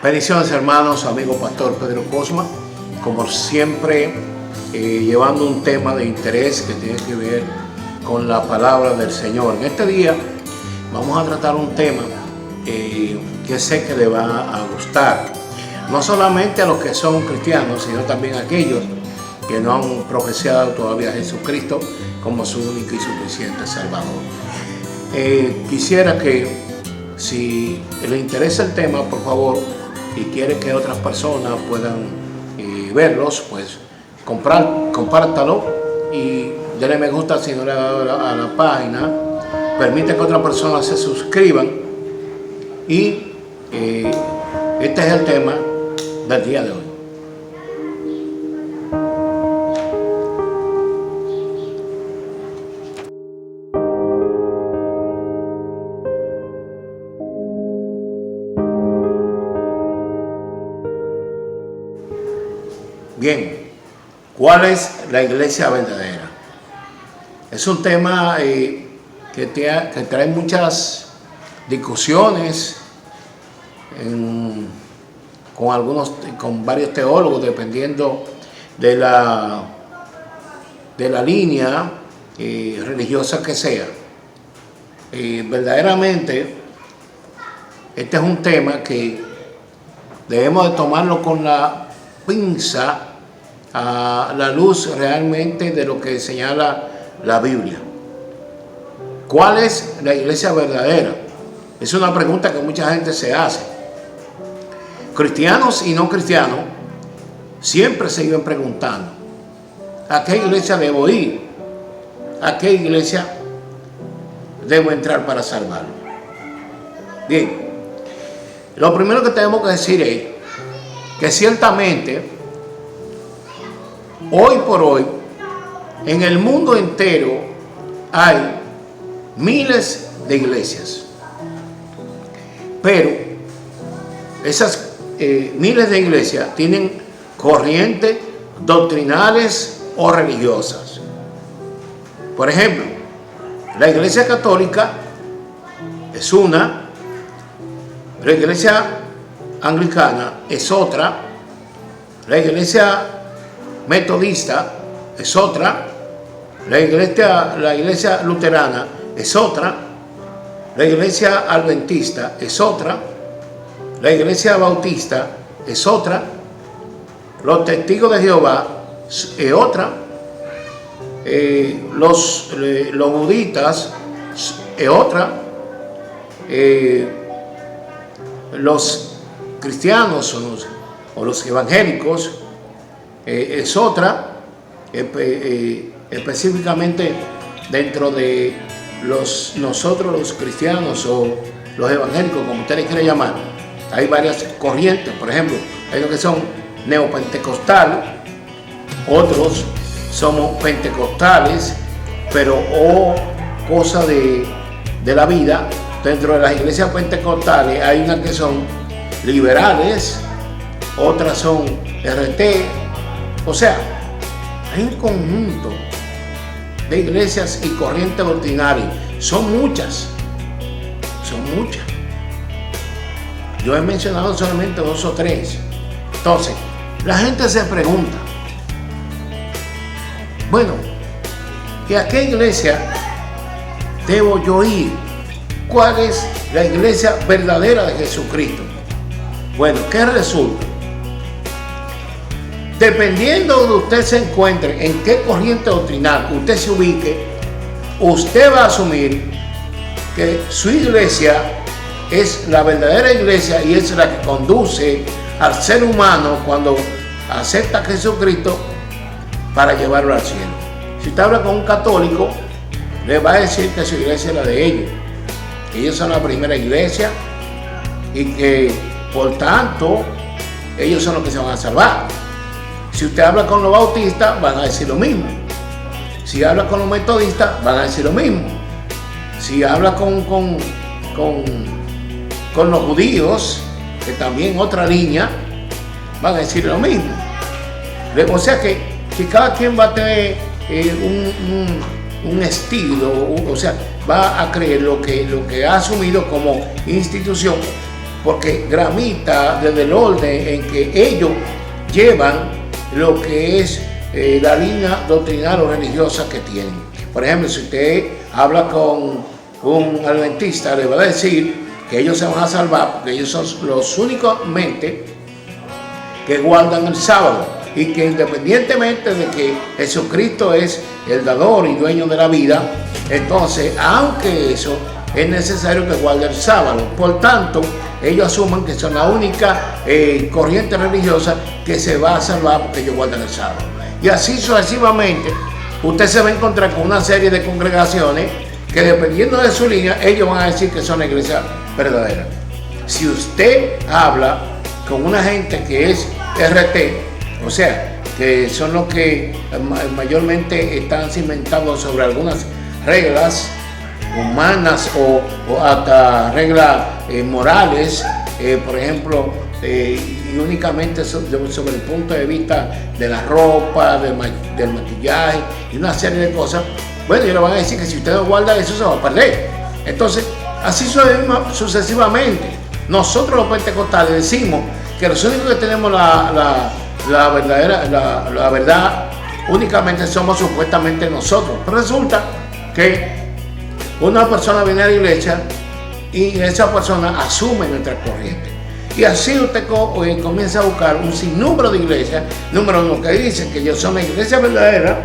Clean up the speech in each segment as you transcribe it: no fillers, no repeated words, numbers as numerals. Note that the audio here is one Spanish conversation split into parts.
Bendiciones, hermanos, amigo pastor Pedro Cosma, como siempre llevando un tema de interés que tiene que ver con la palabra del Señor. En este día vamos a tratar un tema que sé que le va a gustar, no solamente a los que son cristianos, sino también a aquellos que no han profesado todavía a Jesucristo como su único y suficiente Salvador. Quisiera que, si le interesa el tema, por favor, y quiere que otras personas puedan verlos, pues compártalo y denle me gusta si no le ha dado a la página. Permite que otras personas se suscriban. Y este es el tema del día de hoy. Bien, ¿cuál es la iglesia verdadera? Es un tema que trae muchas discusiones con varios teólogos, dependiendo de la línea religiosa que sea. Verdaderamente, este es un tema que debemos de tomarlo con la pinza a la luz realmente de lo que señala la Biblia. ¿Cuál es la iglesia verdadera? Es una pregunta que mucha gente se hace. Cristianos y no cristianos siempre se iban preguntando: ¿a qué iglesia debo ir? ¿A qué iglesia debo entrar para salvarme? Bien, lo primero que tenemos que decir es que ciertamente hoy por hoy en el mundo entero hay miles de iglesias, pero esas miles de iglesias tienen corrientes doctrinales o religiosas. Por ejemplo, la iglesia católica es una, la iglesia anglicana es otra, la iglesia metodista es otra, la iglesia luterana es otra, la iglesia adventista es otra, la iglesia bautista es otra, los testigos de Jehová es otra, los budistas es otra, los cristianos o los evangélicos es otra, específicamente dentro de nosotros los cristianos o los evangélicos, como ustedes quieren llamar. Hay varias corrientes. Por ejemplo, hay los que son neopentecostales, otros somos pentecostales, pero cosa de la vida. Dentro de las iglesias pentecostales hay unas que son liberales, otras son RT. O sea, hay un conjunto de iglesias y corrientes doctrinarias. Son muchas. Yo he mencionado solamente 2 o 3. Entonces, la gente se pregunta: bueno, ¿y a qué iglesia debo yo ir? ¿Cuál es la iglesia verdadera de Jesucristo? Bueno, ¿qué resulta? Dependiendo de donde usted se encuentre, en qué corriente doctrinal usted se ubique, usted va a asumir que su iglesia es la verdadera iglesia y es la que conduce al ser humano cuando acepta a Jesucristo para llevarlo al cielo. Si usted habla con un católico, le va a decir que su iglesia es la de ellos, que ellos son la primera iglesia y que por tanto ellos son los que se van a salvar. Si usted habla con los bautistas, van a decir lo mismo. Si habla con los metodistas, van a decir lo mismo. Si habla con los judíos, que también otra línea, van a decir lo mismo. O sea que cada quien va a tener un estilo, o sea, va a creer lo que ha asumido como institución porque gramita desde el orden en que ellos llevan lo que es la línea doctrinal o religiosa que tienen. Por ejemplo, si usted habla con un adventista, le va a decir que ellos se van a salvar porque ellos son los únicamente que guardan el sábado, y que independientemente de que Jesucristo es el dador y dueño de la vida, entonces, aunque eso, es necesario que guarde el sábado. Por tanto, ellos asumen que son la única corriente religiosa que se va a salvar porque ellos guardan el sábado. Y así sucesivamente, usted se va a encontrar con una serie de congregaciones que, dependiendo de su línea, ellos van a decir que son la iglesia verdadera. Si usted habla con una gente que es RT, o sea, que son los que mayormente están cimentados sobre algunas reglas humanas o hasta reglas morales, por ejemplo, y únicamente sobre el punto de vista de la ropa, del maquillaje y una serie de cosas, bueno, ellos le van a decir que si usted no guarda eso se va a perder. Entonces, así sucesivamente. Nosotros los pentecostales decimos que los únicos que tenemos la verdad únicamente somos supuestamente nosotros. Pero resulta que una persona viene a la iglesia y esa persona asume nuestra corriente. Y así usted comienza a buscar un sinnúmero de iglesias, número uno, que dicen que ellos son la iglesia verdadera,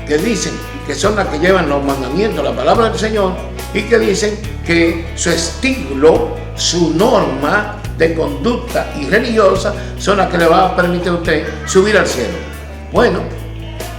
que dicen que son las que llevan los mandamientos, la palabra del Señor, y que dicen que su estilo, su norma de conducta y religiosa son las que le va a permitir a usted subir al cielo. Bueno,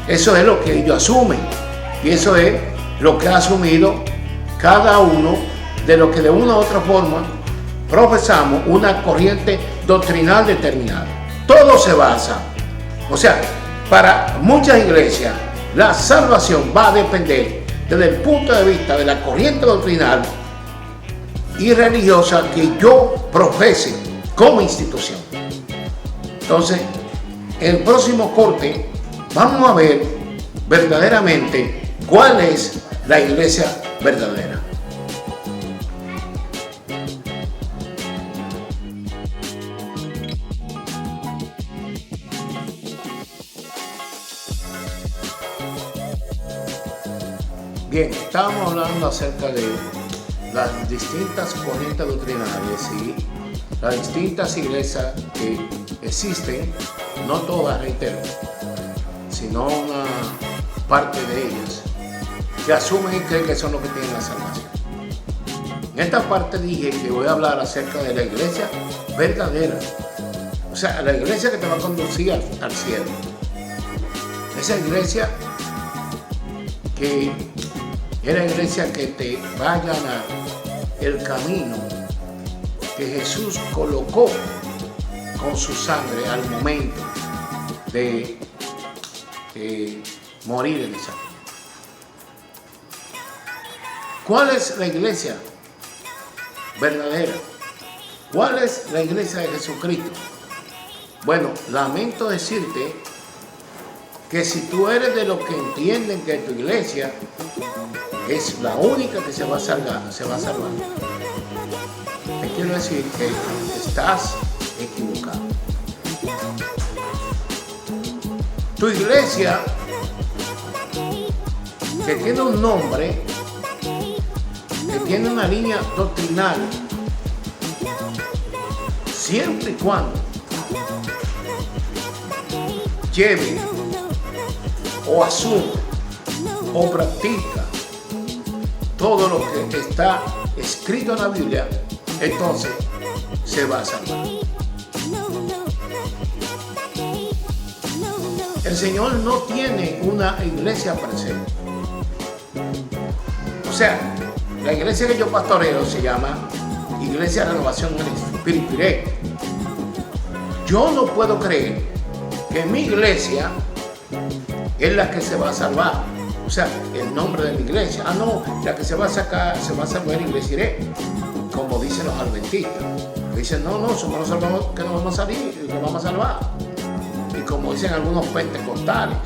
eso es lo que ellos asumen, y eso es lo que ha asumido cada uno de los que de una u otra forma profesamos una corriente doctrinal determinada. Todo se basa, o sea, para muchas iglesias la salvación va a depender desde el punto de vista de la corriente doctrinal y religiosa que yo profese como institución. Entonces, en el próximo corte vamos a ver verdaderamente cuál es la iglesia verdadera. Bien, estábamos hablando acerca de las distintas corrientes doctrinales y las distintas iglesias que existen, no todas, reitero, sino una parte de ellas, que asumen y creen que son los que tienen la salvación. En esta parte dije que voy a hablar acerca de la iglesia verdadera, o sea, la iglesia que te va a conducir al cielo. Esa iglesia que es la iglesia que te va a ganar el camino que Jesús colocó con su sangre al momento de morir en esa cruz. ¿Cuál es la iglesia verdadera? ¿Cuál es la iglesia de Jesucristo? Bueno, lamento decirte que si tú eres de los que entienden que tu iglesia es la única que se va a salvar, te quiero decir que estás equivocado. Tu iglesia, que tiene un nombre, que tiene una línea doctrinal, siempre y cuando lleve o asume o practica todo lo que está escrito en la Biblia, entonces se va a salvar. El Señor no tiene una iglesia presente. O sea, la iglesia que yo pastoreo se llama Iglesia de Renovación en el Espíritu. Yo no puedo creer que mi iglesia es la que se va a salvar. O sea, el nombre de mi iglesia. No, la que se va a salvar Iglesia Iré, como dicen los adventistas. Dicen, no, somos los salvamos que nos vamos a salir, que vamos a salvar. Y como dicen algunos pentecostales,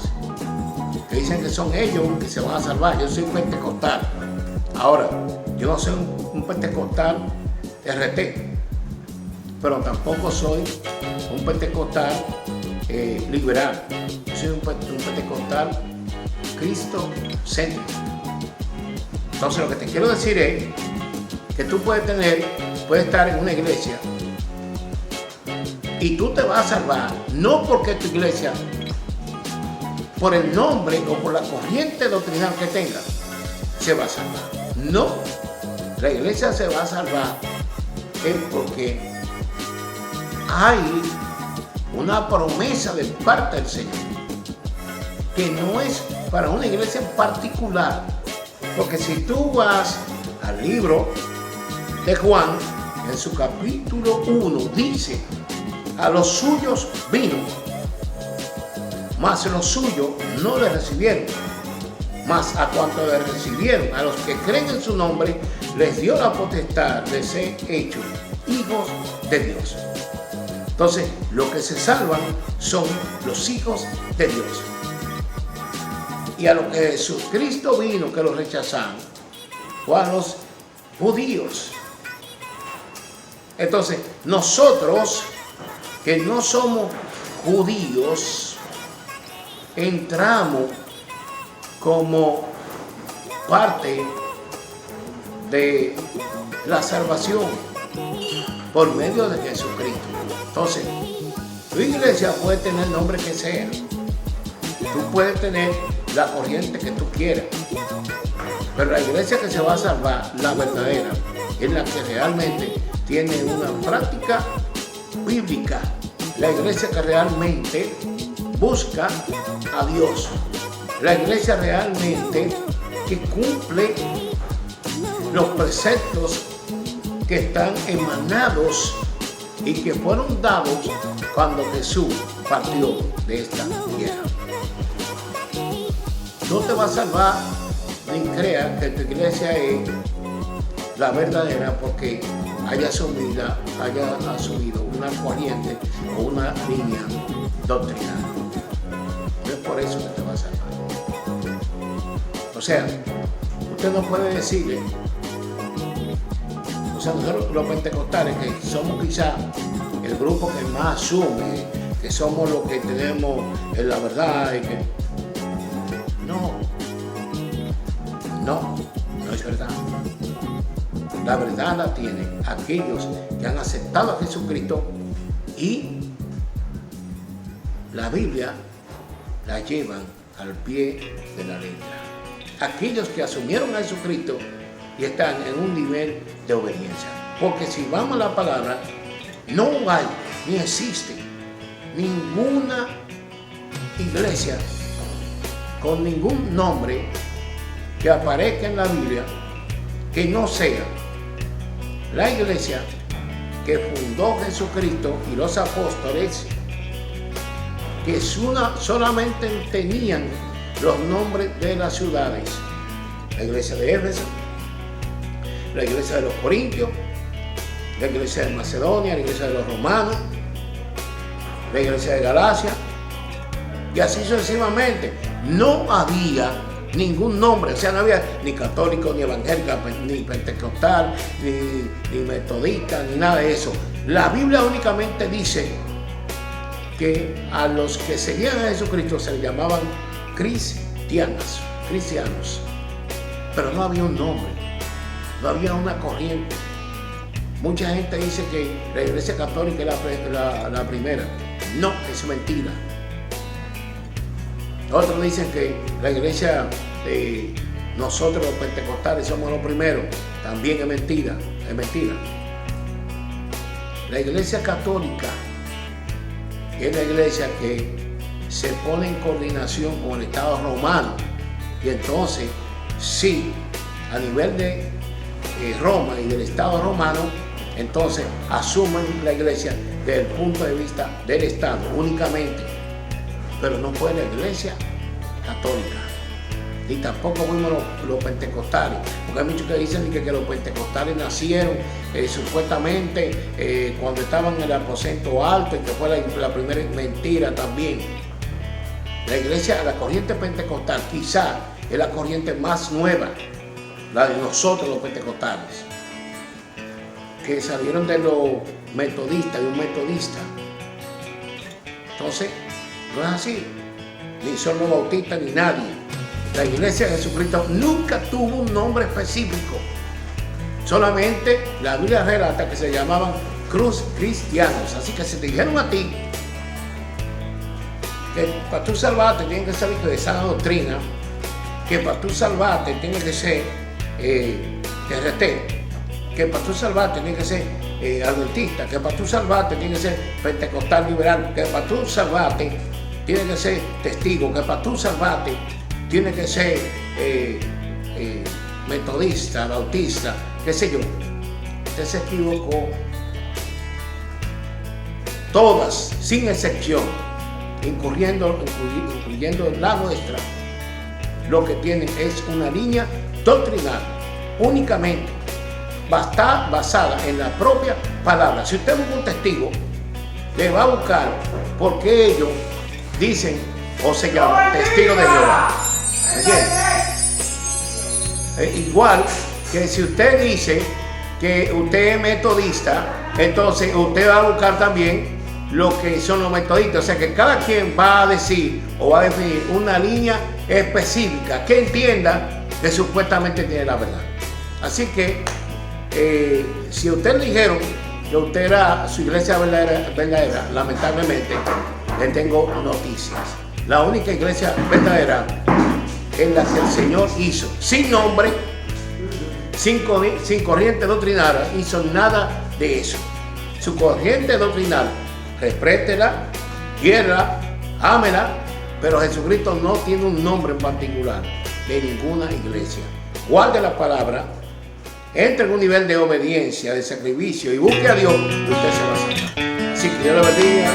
que dicen que son ellos que se van a salvar. Yo soy pentecostal. Ahora, yo no soy un pentecostal RT. pero tampoco soy un pentecostal liberal. Yo soy un pentecostal cristocéntrico. Entonces lo que te quiero decir es que tú puedes estar en una iglesia y tú te vas a salvar, no porque tu iglesia, por el nombre o por la corriente doctrinal que tenga, se va a salvar. No, la iglesia se va a salvar es porque hay una promesa de parte del Señor, que no es para una iglesia en particular. Porque si tú vas al libro de Juan, en su capítulo 1, dice, a los suyos vino, mas los suyos no le recibieron. Mas a cuanto le recibieron, a los que creen en su nombre, les dio la potestad de ser hechos hijos de Dios. Entonces, los que se salvan son los hijos de Dios. Y a los que Jesucristo vino, que los rechazaron, fue a los judíos. Entonces, nosotros, que no somos judíos, entramos como parte de la salvación por medio de Jesucristo. Entonces, tu iglesia puede tener el nombre que sea, tú puedes tener la corriente que tú quieras, pero la iglesia que se va a salvar, la verdadera, es la que realmente tiene una práctica bíblica, la iglesia que realmente busca a Dios, la iglesia realmente que cumple los preceptos que están emanados y que fueron dados cuando Jesús partió de esta tierra. No te va a salvar ni creas que tu iglesia es la verdadera porque haya asumido una corriente o una línea doctrinal. No es por eso que te va a salvar. O sea, usted no puede decirle, o sea, nosotros los pentecostales, que somos quizás el grupo que más asume, que somos los que tenemos la verdad y que... No es verdad. La verdad la tienen aquellos que han aceptado a Jesucristo y la Biblia la llevan al pie de la letra. Aquellos que asumieron a Jesucristo y están en un nivel de obediencia. Porque si vamos a la palabra, no hay ni existe ninguna iglesia con ningún nombre que aparezca en la Biblia que no sea la iglesia que fundó Jesucristo y los apóstoles, que solamente tenían los nombres de las ciudades: la iglesia de Éfeso, la iglesia de los Corintios, la iglesia de Macedonia, la iglesia de los romanos, la iglesia de Galacia, y así sucesivamente. No había ningún nombre, o sea, no había ni católico, ni evangélico, ni pentecostal, ni metodista, ni nada de eso. La Biblia únicamente dice que a los que seguían a Jesucristo se les llamaban cristianos, pero no había un nombre, no había una corriente. Mucha gente dice que la iglesia católica es la primera. No, es mentira. Otros dicen que la iglesia de nosotros los pentecostales somos los primeros. También es mentira, es mentira. La iglesia católica es la iglesia que se pone en coordinación con el Estado romano. Y entonces, sí, a nivel de Roma y del Estado romano, entonces asumen la iglesia desde el punto de vista del Estado únicamente, pero no fue la iglesia católica, y tampoco fuimos los pentecostales, porque hay muchos que dicen que los pentecostales nacieron supuestamente cuando estaban en el aposento alto y que fue la primera. Mentira también. La iglesia, la corriente pentecostal quizá es la corriente más nueva, la de nosotros los pentecostales, que salieron de metodista y un metodista. Entonces, no es así. Ni son los bautistas ni nadie. La iglesia de Jesucristo nunca tuvo un nombre específico. Solamente la Biblia relata que se llamaban cruz cristianos. Así que si te dijeron a ti que para tú salvarte tiene que ser de sana doctrina, que para tú salvarte tiene que ser RT, que para tú salvarte tiene que ser adventista, que para tú salvarte tiene que ser pentecostal liberal, que para tú salvarte tiene que ser testigo, que para tú salvarte tiene que ser metodista, bautista, qué sé yo. Usted se equivocó. Todas, sin excepción, incluyendo la nuestra, lo que tienen es una línea doctrinal, únicamente está basada en la propia palabra. Si usted busca un testigo, le va a buscar porque ellos dicen o se llaman testigos de Jehová. Igual que si usted dice que usted es metodista, entonces usted va a buscar también lo que son los metodistas. O sea que cada quien va a decir o va a definir una línea específica que entienda que supuestamente tiene la verdad. Así que si a usted le dijeron que usted era su iglesia verdadera, lamentablemente le tengo noticias. La única iglesia verdadera es la que el Señor hizo, sin nombre, sin corriente doctrinal, hizo nada de eso. Su corriente doctrinal, respétela, quiérala, ámela, pero Jesucristo no tiene un nombre en particular de ninguna iglesia. Guarde la palabra, entre en un nivel de obediencia, de sacrificio y busque a Dios, y usted se va a salvar. Así que Dios le bendiga.